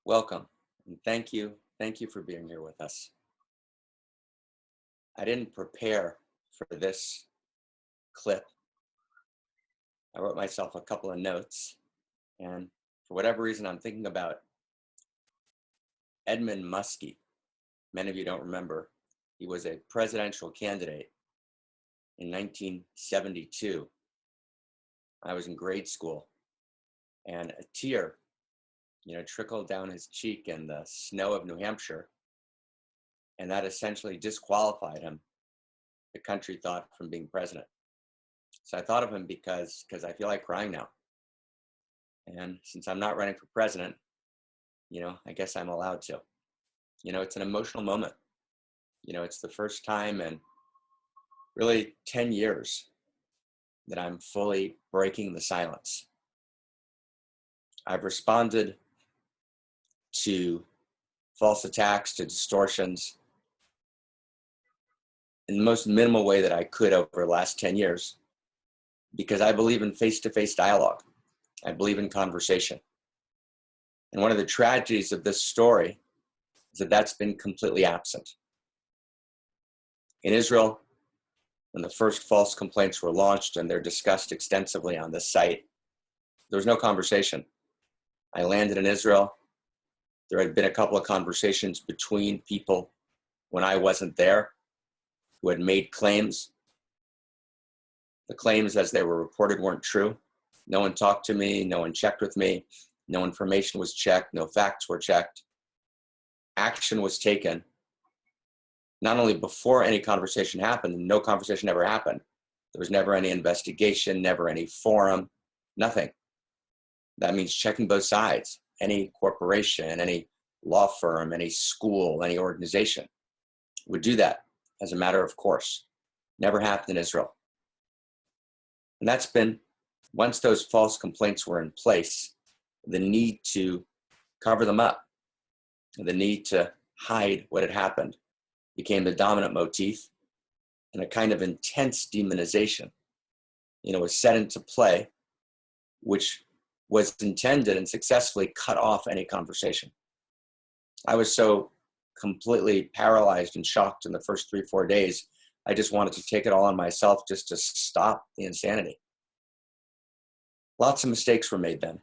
Welcome and thank you. Thank you for being here with us. I didn't prepare for this clip. I wrote myself a couple of notes, and for whatever reason, I'm thinking about Edmund Muskie. Many of you don't remember. He was a presidential candidate in 1972. I was in grade school, and a tear, trickled down his cheek in the snow of New Hampshire, and that essentially disqualified him, the country thought, from being president. So I thought of him because I feel like crying now. And since I'm not running for president, I guess I'm allowed to. It's an emotional moment. It's the first time in really 10 years that I'm fully breaking the silence. I've responded to false attacks, to distortions, in the most minimal way that I could over the last 10 years, because I believe in face-to-face dialogue. I believe in conversation. And one of the tragedies of this story is that that's been completely absent. In Israel, when the first false complaints were launched, and they're discussed extensively on this site, there was no conversation. I landed in Israel. There had been a couple of conversations between people when I wasn't there who had made claims. The claims as they were reported weren't true. No one talked to me. No one checked with me. No information was checked. No facts were checked. Action was taken, not only before any conversation happened, no conversation ever happened. There was never any investigation, never any forum, nothing. That means checking both sides. Any corporation, any law firm, any school, any organization would do that as a matter of course. Never happened in Israel. And that's been, once those false complaints were in place, the need to cover them up, the need to hide what had happened became the dominant motif, and a kind of intense demonization, was set into play, which was intended and successfully cut off any conversation. I was so completely paralyzed and shocked in the first 3-4 days. I just wanted to take it all on myself just to stop the insanity. Lots of mistakes were made then.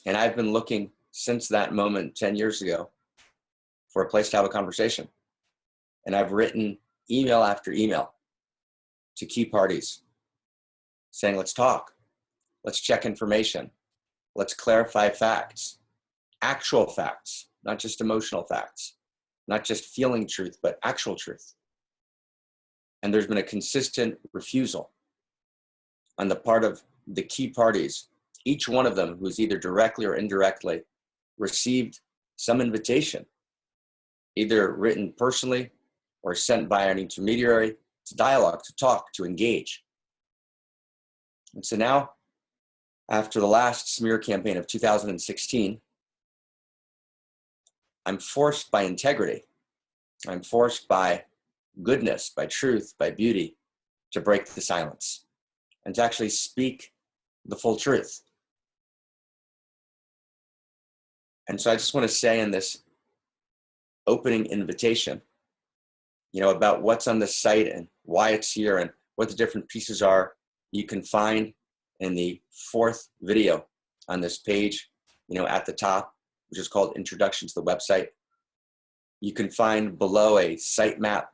And I've been looking since that moment 10 years ago for a place to have a conversation. And I've written email after email to key parties saying, let's talk, let's check information, let's clarify facts, actual facts, not just emotional facts, not just feeling truth, but actual truth. And there's been a consistent refusal on the part of the key parties, each one of them who's either directly or indirectly received some invitation, either written personally or sent by an intermediary, to dialogue, to talk, to engage. And so now, after the last smear campaign of 2016, I'm forced by integrity, I'm forced by goodness, by truth, by beauty, to break the silence and to actually speak the full truth. And so I just want to say in this opening invitation, about what's on the site and why it's here and what the different pieces are, you can find in the 4th video on this page, at the top, which is called Introduction to the Website. You can find below a site map,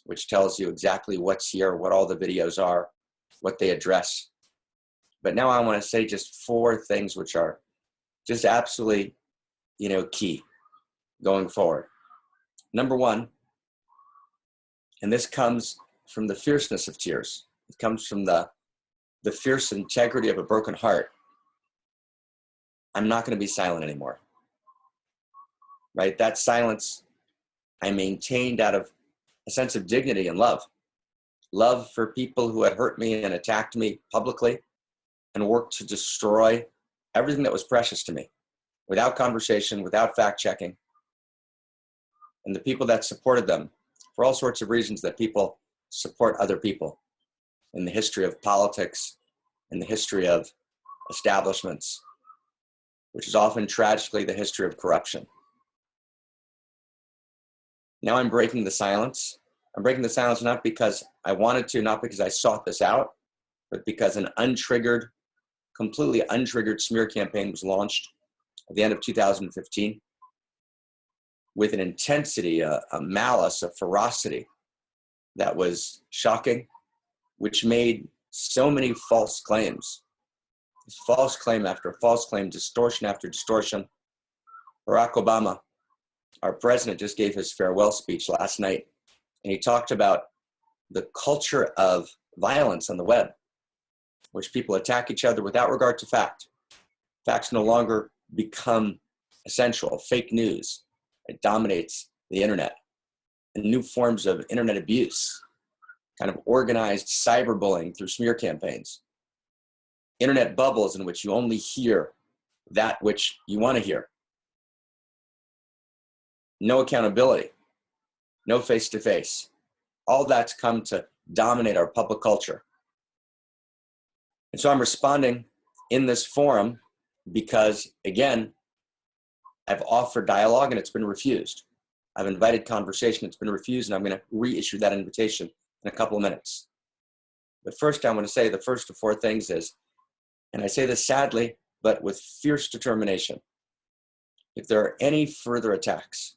which tells you exactly what's here, what all the videos are, what they address. But now I want to say just 4 things which are just absolutely, key going forward. Number 1, and this comes from the fierceness of tears. It comes from the fierce integrity of a broken heart. I'm not going to be silent anymore. Right? That silence I maintained out of a sense of dignity and love. Love for people who had hurt me and attacked me publicly and worked to destroy everything that was precious to me, without conversation, without fact checking. And the people that supported them, for all sorts of reasons that people support other people in the history of politics, in the history of establishments, which is often tragically the history of corruption. Now I'm breaking the silence. I'm breaking the silence not because I wanted to, not because I sought this out, but because an untriggered, completely untriggered smear campaign was launched at the end of 2015 with an intensity, a malice, a ferocity that was shocking, which made so many false claims. False claim after false claim, distortion after distortion. Barack Obama, our president, just gave his farewell speech last night, and he talked about the culture of violence on the web, which people attack each other without regard to fact. Facts no longer become essential. Fake news, it dominates the internet. And new forms of internet abuse, kind of organized cyberbullying through smear campaigns. Internet bubbles in which you only hear that which you want to hear. No accountability, no face-to-face. All that's come to dominate our public culture. And so I'm responding in this forum because, again, I've offered dialogue and it's been refused. I've invited conversation, it's been refused, and I'm going to reissue that invitation in a couple of minutes. But first, I want to say the first of four things is, and I say this sadly, but with fierce determination, if there are any further attacks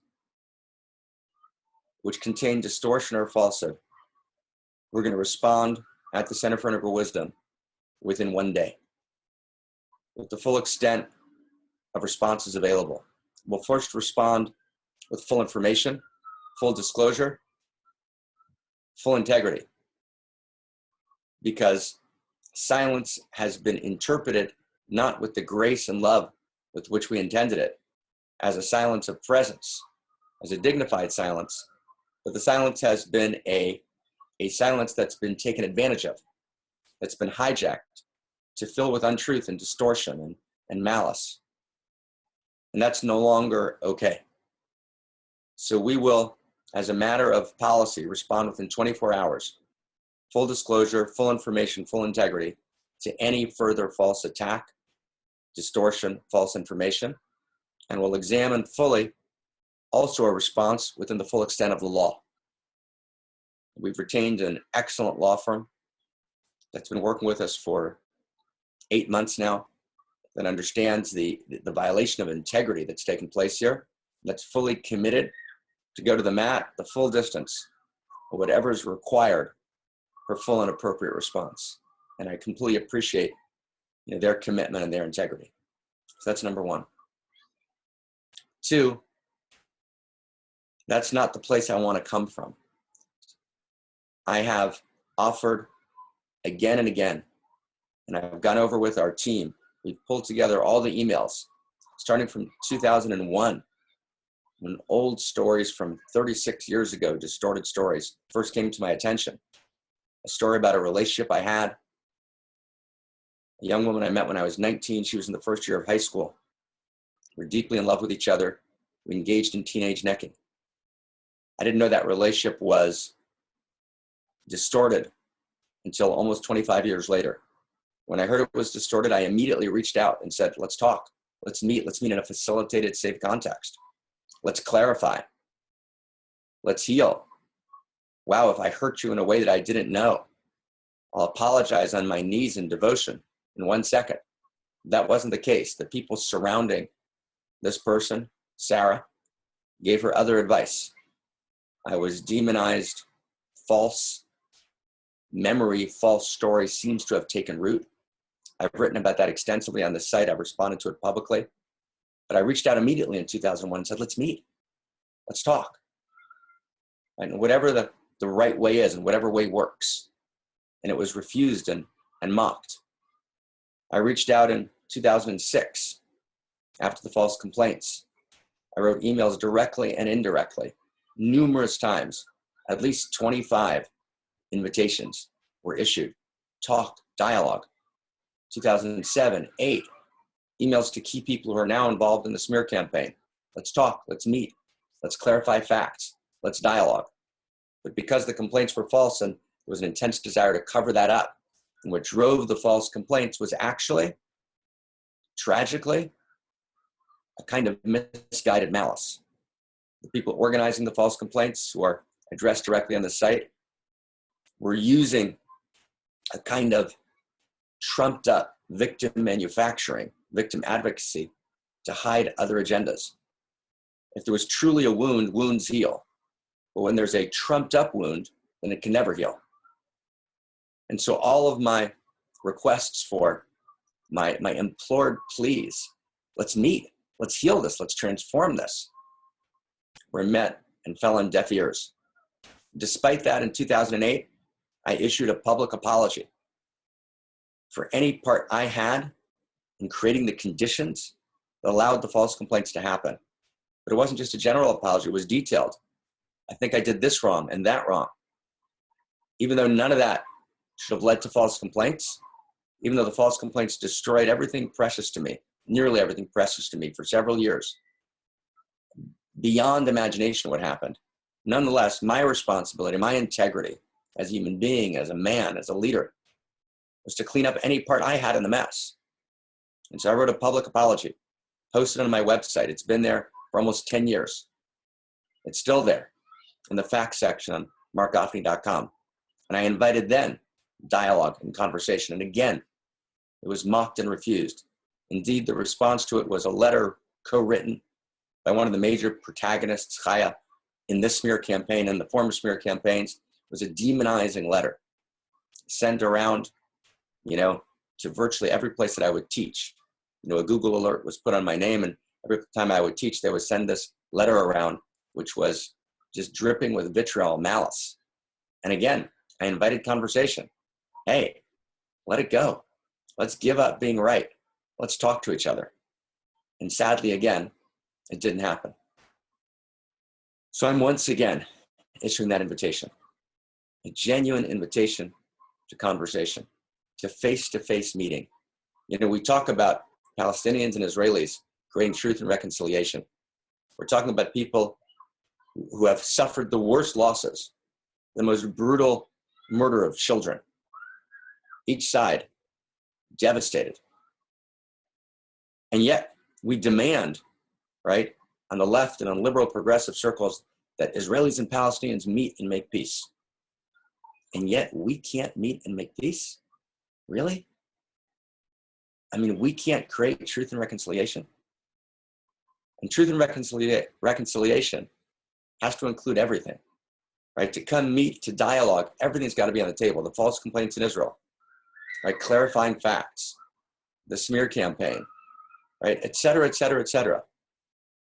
which contain distortion or falsehood, we're going to respond at the Center for Integral Wisdom within 1 day, with the full extent of responses available. We'll first respond with full information, full disclosure, full integrity, because silence has been interpreted not with the grace and love with which we intended it, as a silence of presence, as a dignified silence, but the silence has been a silence that's been taken advantage of, that's been hijacked to fill with untruth and distortion and malice. And that's no longer okay. So we will, as a matter of policy, respond within 24 hours, full disclosure, full information, full integrity, to any further false attack, distortion, false information, and we'll examine fully also a response within the full extent of the law. We've retained an excellent law firm that's been working with us for 8 months now, that understands the violation of integrity that's taken place here, that's fully committed to go to the mat, the full distance, or whatever is required for full and appropriate response. And I completely appreciate their commitment and their integrity. So that's number one. Two, that's not the place I want to come from. I have offered again and again, and I've gone over with our team. We've pulled together all the emails, starting from 2001, when old stories from 36 years ago, distorted stories, first came to my attention. A story about a relationship I had. A young woman I met when I was 19, she was in the first year of high school. We were deeply in love with each other. We engaged in teenage necking. I didn't know that relationship was distorted until almost 25 years later. When I heard it was distorted, I immediately reached out and said, let's talk, let's meet in a facilitated, safe context. Let's clarify, let's heal. Wow, if I hurt you in a way that I didn't know, I'll apologize on my knees in devotion in 1 second. That wasn't the case. The people surrounding this person, Sarah, gave her other advice. I was demonized. False memory, false story seems to have taken root. I've written about that extensively on the site. I've responded to it publicly. But I reached out immediately in 2001 and said, let's meet. Let's talk. And whatever the right way is and whatever way works. And it was refused and mocked. I reached out in 2006 after the false complaints. I wrote emails directly and indirectly, numerous times. At least 25 invitations were issued. Talk, dialogue. 2007, 8, emails to key people who are now involved in the smear campaign. Let's talk, let's meet, let's clarify facts, let's dialogue. But because the complaints were false and there was an intense desire to cover that up, and what drove the false complaints was actually, tragically, a kind of misguided malice. The people organizing the false complaints, who are addressed directly on the site, were using a kind of trumped up victim manufacturing, victim advocacy, to hide other agendas. If there was truly a wound, wounds heal. But when there's a trumped up wound, then it can never heal. And so all of my requests for my implored pleas, let's meet, let's heal this, let's transform this, were met and fell on deaf ears. Despite that, in 2008, I issued a public apology for any part I had in creating the conditions that allowed the false complaints to happen. But it wasn't just a general apology, it was detailed. I think I did this wrong and that wrong. Even though none of that should have led to false complaints, even though the false complaints destroyed everything precious to me, nearly everything precious to me for several years, beyond imagination what happened. Nonetheless, my responsibility, my integrity as a human being, as a man, as a leader, was to clean up any part I had in the mess. And so I wrote a public apology, posted on my website. It's been there for almost 10 years. It's still there in the facts section on marcgafni.com. And I invited then dialogue and conversation. And again, it was mocked and refused. Indeed, the response to it was a letter co-written by one of the major protagonists, Chaya, in this smear campaign and the former smear campaigns. It was a demonizing letter sent around, to virtually every place that I would teach. A Google alert was put on my name, and every time I would teach, they would send this letter around, which was just dripping with vitriol, malice. And again, I invited conversation. Hey, let it go. Let's give up being right. Let's talk to each other. And sadly, again, it didn't happen. So I'm once again issuing that invitation, a genuine invitation to conversation, to face-to-face meeting. We talk about Palestinians and Israelis creating truth and reconciliation. We're talking about people who have suffered the worst losses, the most brutal murder of children. Each side devastated. And yet we demand, right, on the left and on liberal progressive circles, that Israelis and Palestinians meet and make peace. And yet we can't meet and make peace? Really? We can't create truth and reconciliation. And truth and reconciliation has to include everything, right? To come meet, to dialogue, everything's got to be on the table. The false complaints in Israel, right? Clarifying facts, the smear campaign, right? Et cetera, et cetera, et cetera.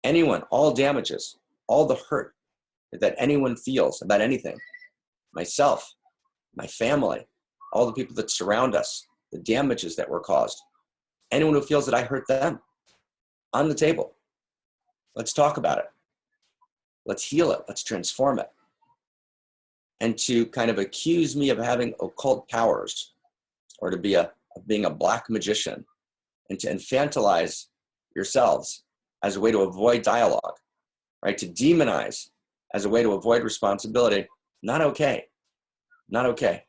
Anyone, all damages, all the hurt that anyone feels about anything, myself, my family, all the people that surround us, the damages that were caused, anyone who feels that I hurt them, on the table. Let's talk about it. Let's heal it. Let's transform it. And to kind of accuse me of having occult powers, or to be being a black magician, and to infantilize yourselves as a way to avoid dialogue, right? To demonize as a way to avoid responsibility, not okay. Not okay.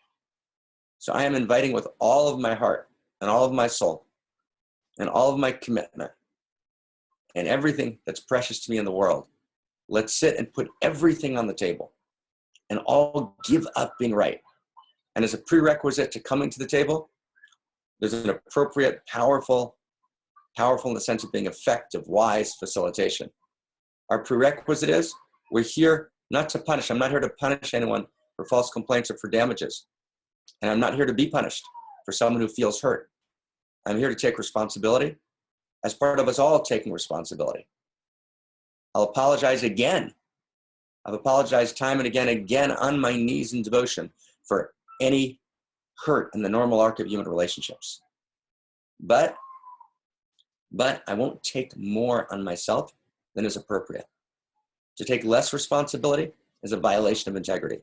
So I am inviting with all of my heart and all of my soul and all of my commitment and everything that's precious to me in the world. Let's sit and put everything on the table and all give up being right. And as a prerequisite to coming to the table, there's an appropriate, powerful in the sense of being effective, wise facilitation. Our prerequisite is we're here not to punish. I'm not here to punish anyone for false complaints or for damages. And I'm not here to be punished for someone who feels hurt. I'm here to take responsibility as part of us all taking responsibility. I'll apologize again. I've apologized time and again on my knees in devotion for any hurt in the normal arc of human relationships. But I won't take more on myself than is appropriate. To take less responsibility is a violation of integrity.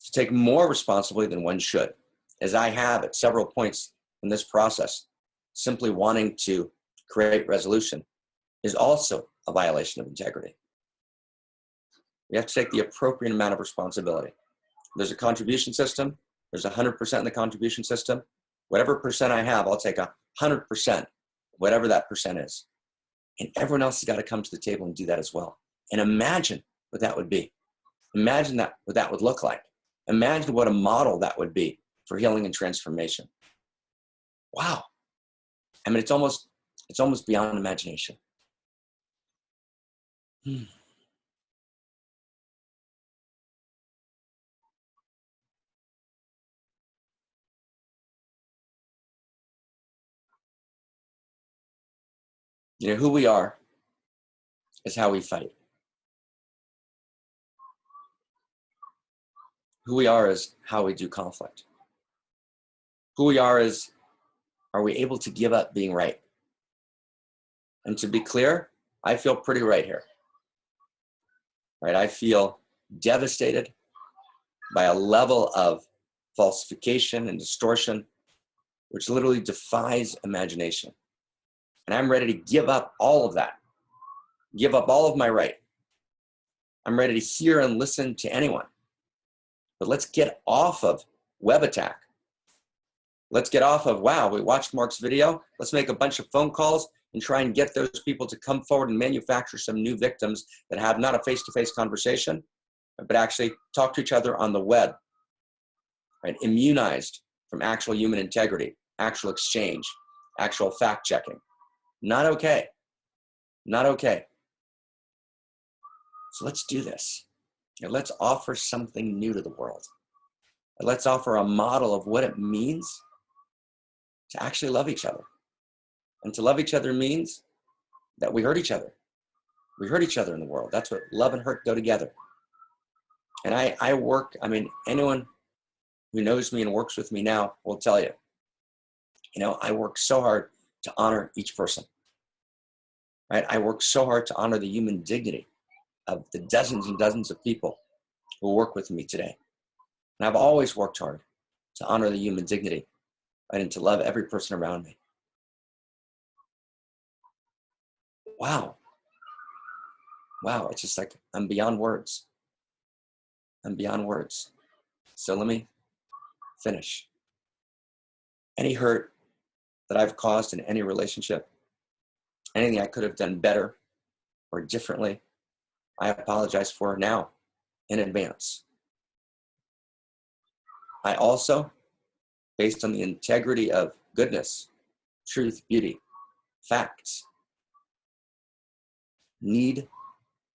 To take more responsibility than one should, as I have at several points in this process, simply wanting to create resolution, is also a violation of integrity. We have to take the appropriate amount of responsibility. There's a contribution system. There's 100% in the contribution system. Whatever percent I have, I'll take 100%, whatever that percent is. And everyone else has got to come to the table and do that as well. And imagine what that would be. Imagine what that would look like. Imagine what a model that would be for healing and transformation. Wow. I mean, it's almost beyond imagination. You know, who we are is how we fight. Who we are is how we do conflict. Who we are is, are we able to give up being right? And to be clear, I feel pretty right here. Right? I feel devastated by a level of falsification and distortion, which literally defies imagination. And I'm ready to give up all of that, give up all of my right. I'm ready to hear and listen to anyone. But let's get off of web attack. Let's get off of, wow, we watched Marc's video. Let's make a bunch of phone calls and try and get those people to come forward and manufacture some new victims that have not a face-to-face conversation, but actually talk to each other on the web, right? Immunized from actual human integrity, actual exchange, actual fact-checking. Not okay. Not okay. So let's do this. And let's offer something new to the world. And let's offer a model of what it means to actually love each other. And to love each other means that we hurt each other. We hurt each other in the world. That's what love and hurt go together. And I work, I mean, anyone who knows me and works with me now will tell you, you know, I work so hard to honor each person, right? I work so hard to honor the human dignity of the dozens and dozens of people who work with me today. And I've always worked hard to honor the human dignity, right? And to love every person around me. Wow. Wow, it's just like, I'm beyond words. I'm beyond words. So let me finish. Any hurt that I've caused in any relationship, anything I could have done better or differently, I apologize for now in advance. I also, based on the integrity of goodness, truth, beauty, facts, need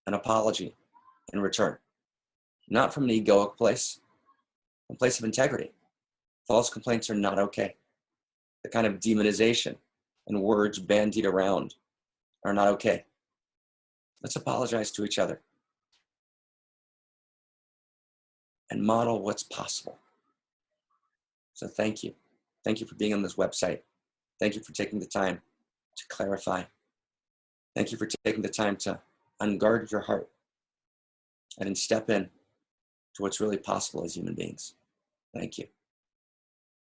an apology in return. Not from an egoic place, a place of integrity. False complaints are not okay. The kind of demonization and words bandied around are not okay. Let's apologize to each other and model what's possible. So thank you. Thank you for being on this website. Thank you for taking the time to clarify. Thank you for taking the time to unguard your heart and then step in to what's really possible as human beings. Thank you.